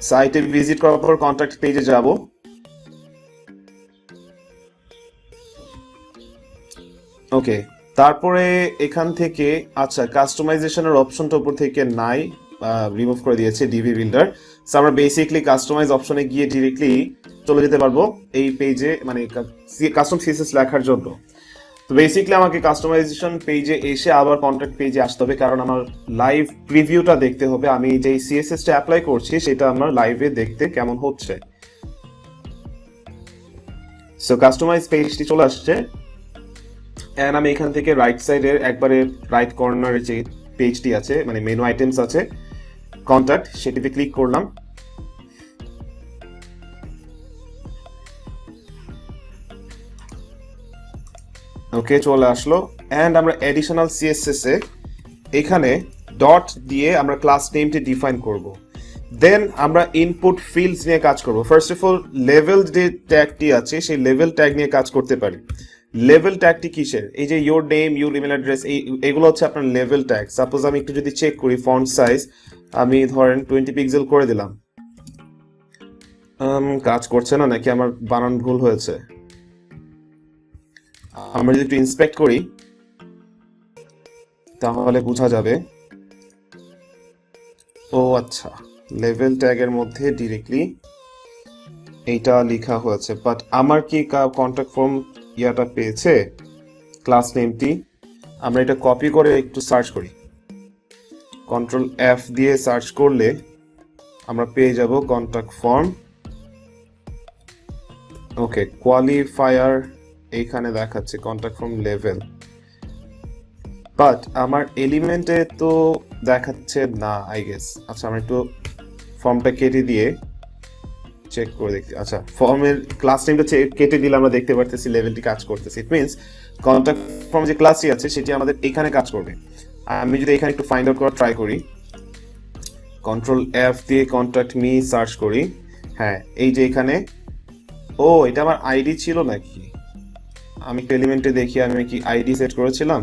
সাইটে ভিজিট করার পর কন্ট্যাক্ট পেজে যাব। ওকে, তারপরে এখান থেকে আচ্ছা কাস্টমাইজেশনের অপশনটা উপর থেকে নাই, রিমুভ করে দিয়েছে ডিভি বিল্ডার। সো আমরা বেসিকলি কাস্টমাইজ অপশনে গিয়ে ডিরেক্টলি চলে যেতে পারবো এই পেজে, মানে কাস্টম সিএসএস লেখার জন্য। তো বেসিকলি আমাকে কাস্টমাইজেশন পেজে এসে আবার কন্ট্যাক্ট পেজে আসতে হবে, কারণ আমার লাইভ প্রিভিউটা দেখতে হবে। আমি যেই সিএসএসটা অ্যাপ্লাই করছি সেটা আমার লাইভে দেখতে কেমন হচ্ছে। সো কাস্টমাইজ পেজটি চলে আসছে, এন্ড আমি এখান থেকে রাইট সাইডের একবারে রাইট কর্নারে যে পেজটি আছে, মানে মেনু আইটেমস আছে কন্ট্যাক্ট, সেটিতে ক্লিক করলাম। ওকে, চলে আসলো। এন্ড আমরা এডিশনাল সিএসএস এ এখানে ডট দিয়ে আমরা ক্লাস নেমটি ডিফাইন করব। দেন আমরা ইনপুট ফিল্ডস নিয়ে কাজ করব। ফার্স্ট অফ অল লেভেল যে ট্যাগটি আছে সেই লেভেল ট্যাগ নিয়ে কাজ করতে পারি। লেভেল ট্যাগটি কিসের? এই যে your name, your email address, এগুলো হচ্ছে আপনার লেভেল ট্যাগ। সাপোজ আমি একটু যদি চেক করি ফন্ট সাইজ, আমি ধরেন 20 পিক্সেল করে দিলাম। কাজ করছে না নাকি আমার বানান ভুল হয়েছে? আমরা যদি একটু ইন্সপেক্ট করি তাহলে বোঝা যাবে। ও আচ্ছা, লেভেল ট্যাগের মধ্যে ডিরেক্টলি এইটা লেখা হয়েছে, বাট আমার কি কন্ট্যাক্ট ফর্ম ইয়াটা পেয়েছে ক্লাস নেমটি? আমরা এটা কপি করে একটু সার্চ করি, কন্ট্রোল এফ দিয়ে সার্চ করলে আমরা পেয়ে যাব কন্ট্যাক্ট ফর্ম। ওকে, কোয়ালিফায়ার এইখানে দেখাচ্ছে কন্ট্যাক্ট ফর্ম লেভেল, বাট আমার এলিমেন্টে তো দেখাচ্ছে না আই গেস। আচ্ছা, আমরা একটু ফর্মটা কেটে দিয়ে চেক করে দেখছি। আচ্ছা, ফর্মের ক্লাস নেমটা কেটে দিলে আমরা দেখতে পারতেছি লেভেলটি কাজ করতেছে। ইট মিনস কন্ট্যাক্ট ফর্ম যে ক্লাসটি আছে সেটি আমাদের এখানে কাজ করবে। আমি যদি এখানে একটু ফাইন্ড আউট করার ট্রাই করি, কন্ট্রোল এফ দিয়ে কন্ট্যাক্ট মি সার্চ করি, হ্যাঁ এই যে এখানে, ও এটা আমার আইডি ছিল নাকি? আমি একটু এলিমেন্টে দেখি আমি কি আইডি সেট করেছিলাম।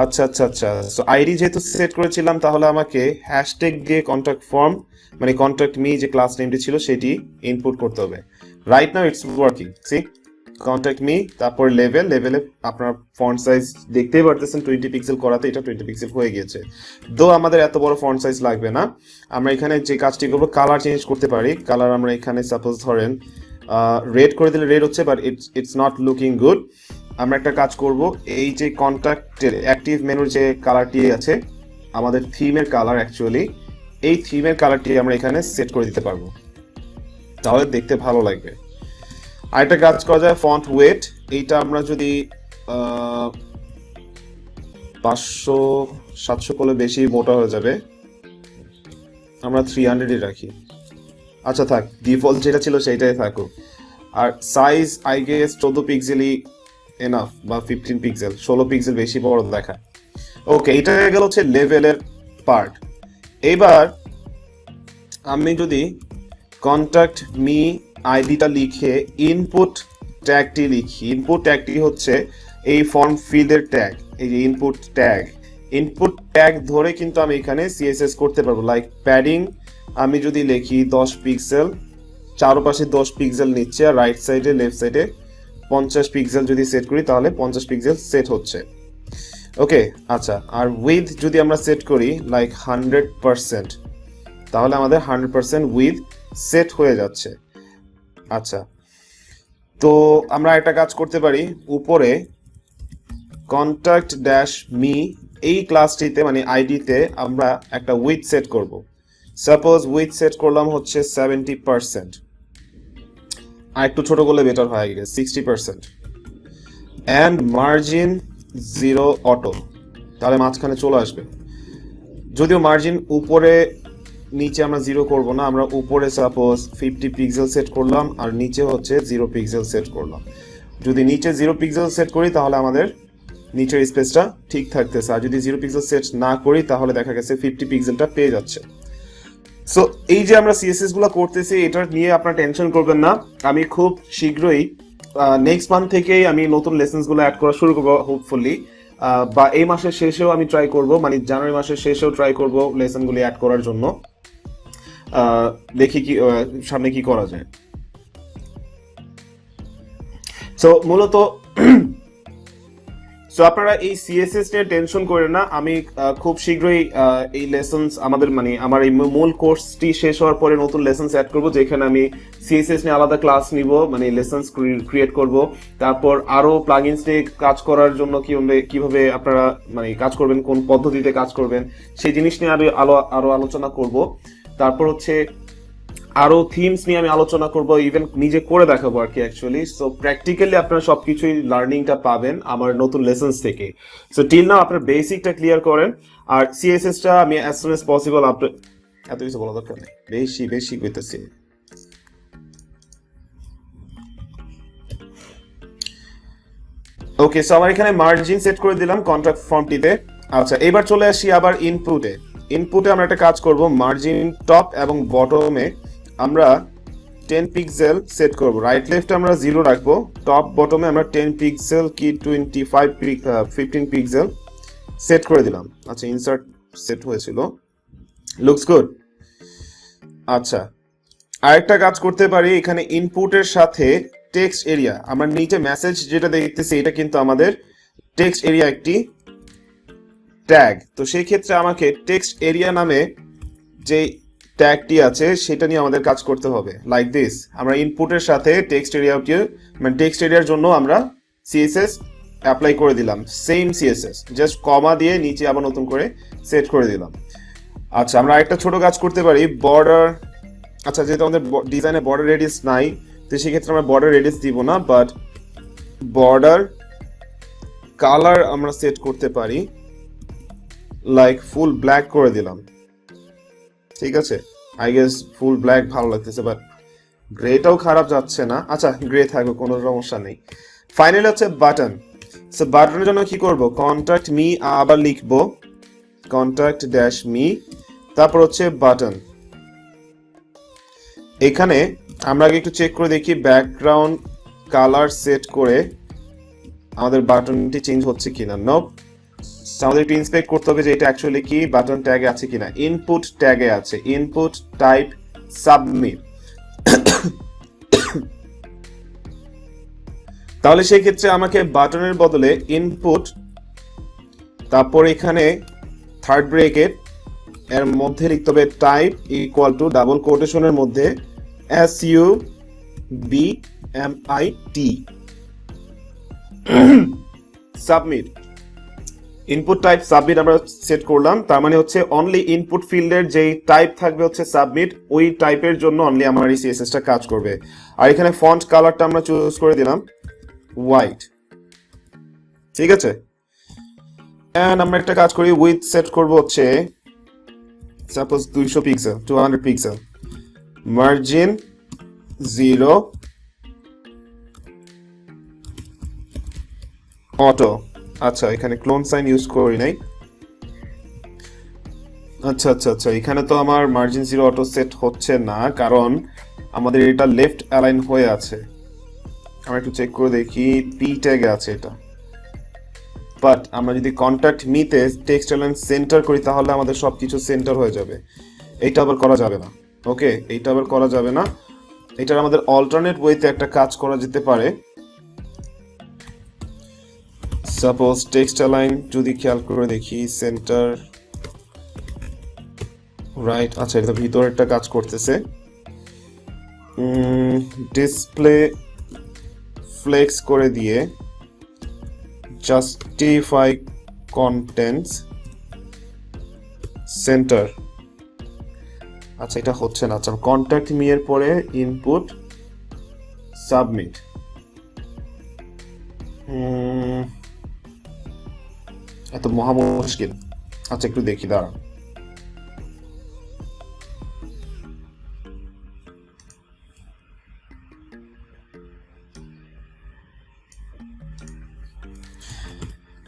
আচ্ছা আচ্ছা আচ্ছা, সো আইডি যেহেতু সেট করেছিলাম তাহলে আমাকে হ্যাশট্যাগ দিয়ে কন্ট্যাক্ট ফর্ম, মানে কন্ট্যাক্ট মি যে ক্লাস নেমটি ছিল সেটি ইনপুট করতে হবে। Right now it's working. See contact me, তারপর লেভেলে আপনার ফন্ট সাইজ দেখতেই পারতেছেন 20 পিক্সেল করাতে এটা 20 পিক্সেল হয়ে গিয়েছে। দো আমাদের এত বড় ফন্ট সাইজ লাগবে না। আমরা এখানে যে কাজটি করবো, কালার চেঞ্জ করতে পারি। কালার আমরা এখানে সাপোজ ধরেন রেড করে দিলে রেড হচ্ছে, but it's not looking good. আমরা একটা কাজ করব, এই যে কন্ট্যাক্টের অ্যাক্টিভ মেনুর যে কালারটি আছে আমাদের থিমের কালার, অ্যাকচুয়ালি এই থিমের কালারটি আমরা এখানে সেট করে দিতে পারবো, তাহলে দেখতে ভালো লাগবে। আরেকটা কাজ করা যায়, ফন্ট ওয়েট, এইটা আমরা যদি 500-700 করলে বেশি মোটা হয়ে যাবে, আমরা 300-ই রাখি। আচ্ছা থাক, ডিফল্ট যেটা ছিল সেইটাই থাকুক। আর সাইজ আই গেস 14 পিক্সেলই এনাফ, বা 15 পিক্সেল, 16 পিক্সেল বেশি বড় দেখায়। ওকে, এটা গেল হচ্ছে লেভেলের পার্ট। এবার আমি যদি কন্ট্যাক্ট মি আইডিটা লিখে ইনপুট ট্যাগটি লিখি, ইনপুট ট্যাগটি হচ্ছে এই ফর্ম ফিল্ডের ট্যাগ, এই যে ইনপুট ট্যাগ ধরে কিন্তু আমি এখানে সিএসএস করতে পারবো। লাইক প্যাডিং আমি যদি লিখি 10 পিক্সেল, চারপাশে 10 পিক্সেল নিচ্ছে, আর রাইট সাইডে লেফট সাইডে 50 পিক্সেল যদি সেট করি তাহলে 50 পিক্সেল সেট হচ্ছে। ওকে, আচ্ছা, আর উইথ যদি আমরা সেট করি লাইক 100%, তাহলে আমাদের 100% উইথ সেট হয়ে যাচ্ছে। আচ্ছা, তো আমরা একটা কাজ করতে পারি, উপরে কন্ট্যাক্ট ড্যাশ মি এই ক্লাসটিতে মানে আইডিতে আমরা একটা উইথ সেট করব। সাপোজ উইথ সেট করলাম হচ্ছে 70%, আর একটু ছোট করলে বেটার হয় গেছে 60%, অ্যান্ড মার্জিন 0 অটো, তাহলে মাঝখানে চলে আসবে। যদিও মার্জিন উপরে নিচে আমরা 0 করব না, আমরা উপরে সাপোজ 50 পিক্সেল সেট করলাম আর নিচে হচ্ছে 0 পিক্সেল সেট করলাম। যদি নিচে 0 পিক্সেল সেট করি তাহলে আমাদের নিচের স্পেসটা ঠিক থাকতেছে, আর যদি 0 পিক্সেল সেট না করি তাহলে দেখা গেছে 50 পিক্সেলটা পেয়ে যাচ্ছে। সো এই যে আমরা সিএসএস গুলো করতেছি, এটা নিয়ে আপনারা টেনশন করবেন না। আমি খুব শীঘ্রই নেক্সট মান্থ থেকেই আমি নতুন লেসেন্স গুলো অ্যাড করা শুরু করবো হোপফুলি, বা এই মাসের শেষেও আমি ট্রাই করব, মানে জানুয়ারি মাসের শেষেও ট্রাই করব লেসনগুলি অ্যাড করার জন্য। দেখি কি সামনে কি করা যায়। সো মূলত সো আপনারা এই সিএসএস নিয়ে টেনশন করেন না, আমি খুব শীঘ্রই এই লেসনস আমাদের মানে আমার এই মূল কোর্সটি শেষ হওয়ার পরে নতুন লেসনস অ্যাড করব, যেখানে আমি সিএসএস নিয়ে আলাদা ক্লাস নিব, মানে লেসনস ক্রিয়েট করব। তারপর আরো প্লাগইনস নিয়ে কাজ করার জন্য কিভাবে আপনারা মানে কাজ করবেন, কোন পদ্ধতিতে কাজ করবেন, সেই জিনিস নিয়ে আরো আলোচনা করব। তারপর হচ্ছে আরো থিমস নিয়ে আমি আলোচনা করব, ইভেন নিজে করে দেখাবো আর কি অ্যাকচুয়ালি। সো প্র্যাকটিক্যালি আপনারা সবকিছুই লার্নিংটা পাবেন আমার নতুন লেসন্স থেকে। সো টিল নাও আপনার বেসিকটা ক্লিয়ার করেন, আর সিএসএসটা আমি অ্যাজ সুন অ্যাজ পসিবল আপনার এত কিছু বলা দরকার নেই, বেশি কইতেছি। ওকে, সো আমার এখানে মার্জিন সেট করে দিলাম কন্ট্রাক্ট ফর্মটিতে। আচ্ছা, এবার চলে আসি আবার ইনপুটে আমরা একটা কাজ করব, মার্জিন টপ এবং বটমে আমরা 10 পিক্সেল সেট করব। রাইট লেফট আমরা 0 রাখবো, টপ বটমে আমরা 10 পিক্সেল কি 15 পিক্সেল সেট করে দিলাম। আচ্ছা, ইনসার্ট সেট হয়েছিল, লুকস গুড। আচ্ছা, আরেকটা কাজ করতে পারি, এখানে ইনপুটের সাথে টেক্সট এরিয়া, আমরা নিচে মেসেজ যেটা দেখতেছি এটা কিন্তু আমাদের টেক্সট এরিয়া একটি ট্যাগ। তো সেই ক্ষেত্রে আমাকে টেক্সট এরিয়া নামে যে ট্যাগটি আছে সেটা নিয়ে আমাদের কাজ করতে হবে, লাইক দিস। আমরা ইনপুটের সাথে টেক্সট এরিয়াটি মানে টেক্সট এরিয়ার জন্য আমরা সিএসএস অ্যাপ্লাই করে দিলাম, সেম সিএসএস, জাস্ট কমা দিয়ে নিচে আবার নতুন করে সেট করে দিলাম। আচ্ছা, আমরা আরেকটা ছোট কাজ করতে পারি, বর্ডার। আচ্ছা, যেহেতু আমাদের ডিজাইনে বর্ডার রেডিয়াস নাই, তো সেক্ষেত্রে আমরা বর্ডার রেডিয়াস দিব না, বাট বর্ডার কালার আমরা সেট করতে পারি, লাইক ফুল ব্ল্যাক করে দিলাম। ঠিক আছে, আই গেস ফুল ব্ল্যাক ভালো লাগতেছে, বাট গ্রেটাও খারাপ যাচ্ছে না। আচ্ছা, গ্রে থাকবে, কোনো সমস্যা নেই। ফাইনালি হচ্ছে বাটন। সো বাটনের জন্য কি করব, কন্ট্যাক্ট মি আবার লিখবো, কন্ট্যাক্ট ড্যাশ মি, তারপর হচ্ছে বাটন। এখানে আমরা আগে একটু চেক করে দেখি ব্যাকগ্রাউন্ড কালার সেট করে আমাদের বাটনটি চেঞ্জ হচ্ছে কিনা। নো, আমাদের একটু ইন্সপেক্ট করতে হবে যে এটা অ্যাকচুয়ালি কি বাটন ট্যাগে আছে কিনা। ইনপুট ট্যাগে আছে, ইনপুট টাইপ সাবমিট। তাহলে সেই ক্ষেত্রে আমাকে বাটনের বদলে ইনপুট, তারপর এখানে থার্ড ব্রেকেট এর মধ্যে লিখতে হবে টাইপ ইকুয়াল টু ডাবল কোটেশনের মধ্যে SUBMIT submit. Input type submit আমরা সেট করলাম, তার মানে হচ্ছে অনলি ইনপুট ফিল্ডের যেই টাইপ থাকবে হচ্ছে সাবমিট, ওই টাইপের জন্য অনলি আমার এই সিএসএসটা কাজ করবে। আর এখানে ফন্ট কালারটা আমরা চুজ করে দিলাম হোয়াইট। ঠিক আছে, এন্ড আমরা একটা কাজ করি, উইথ সেট করব হচ্ছে suppose 200 pixel, 200 pixel, margin 0, auto. আচ্ছা, এখানে ক্লোন সাইন ইউজ করি নাই। আচ্ছা, এখানে তো আমার মার্জিন 0 অটো সেট হচ্ছে না, কারণ আমাদের এটা লেফট অ্যালাইন হয়ে আছে। আমরা একটু চেক করে দেখি, পি ট্যাগে আছে এটা, বাট আমরা যদি কন্ট্যাক্ট মিতে টেক্সট অ্যালাইন সেন্টার করি তাহলে আমাদের সবকিছু সেন্টার হয়ে যাবে। এটা আবার করা যাবে না। ওকে, এইটা আবার করা যাবে না। এটার আমাদের অল্টারনেট ওয়েতে একটা কাজ করা যেতে পারে। সাপোজ টেক্সট অ্যালাইন যদি খেয়াল করে দেখি, সেন্টার রাইট। আচ্ছা, এটা ভিতরে একটা কাজ করতেছে, ডিসপ্লে ফ্লেক্স করে দিয়ে জাস্টিফাই কন্টেন্টস সেন্টার। আচ্ছা, এটা হচ্ছে না। আচ্ছা, কন্ট্যাক্ট মি এর পরে ইনপুট সাবমিট। এত মহা মুশকিল। আচ্ছা, একটু দেখি, দাঁড়া।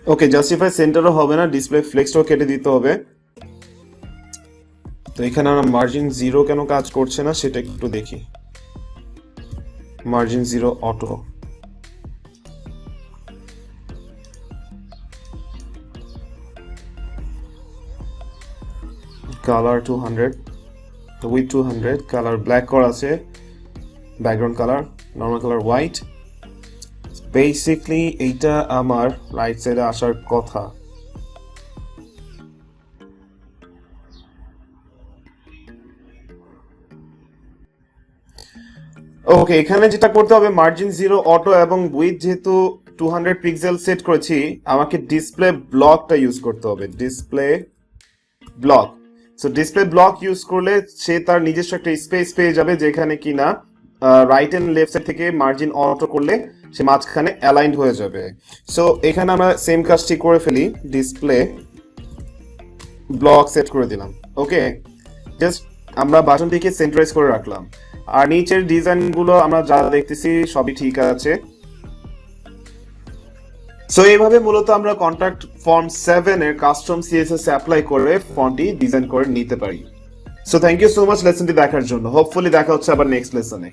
ওকে, জাস্টিফাই সেন্টারও হবে না, ডিসপ্লে ফ্লেক্সটাও কেটে দিতে হবে। তো এখানে আমরা মার্জিন 0 কেন কাজ করছে না সেটা একটু দেখি। Margin 0 auto, colour 200, with 200 colour black করা আছে, background colour normal colour white. Basically এইটা আমার রাইট সাইডে আসার কথা। ওকে, এখানে যেটা করতে হবে মার্জিন 0 অটো এবং উইথ যেহেতু 200 পিক্সেল সেট করেছি, আমাকে ডিসপ্লে ব্লকটা ইউজ করতে হবে। Display block, so display block use করলে সে তার নিজস্ব একটা স্পেস পেয়ে যাবে যেখানে কিনা রাইট এন্ড লেফট সাইড থেকে মার্জিন অটো করলে সে মাঝখানে অ্যালাইন্ড হয়ে যাবে। সো এখানে আমরা সেম কাজটি করে ফেলি, ডিসপ্লে ব্লক সেট করে দিলাম। ওকে, জাস্ট আমরা বাটনটিকে সেন্টারাইজ করে রাখলাম, আর নিচের ডিজাইনগুলো আমরা যা দেখতেছি সবই ঠিক আছে। সো এইভাবে মূলত আমরা কন্ট্রাক্ট ফর্ম 7 এর কাস্টম সিএসএস অ্যাপ্লাই করে ফন্টটি ডিজাইন করে নিতে পারি। So thank you so much লেসনটি দেখার জন্য। হোপফুলি দেখা হচ্ছে আবার নেক্সট লেসনে।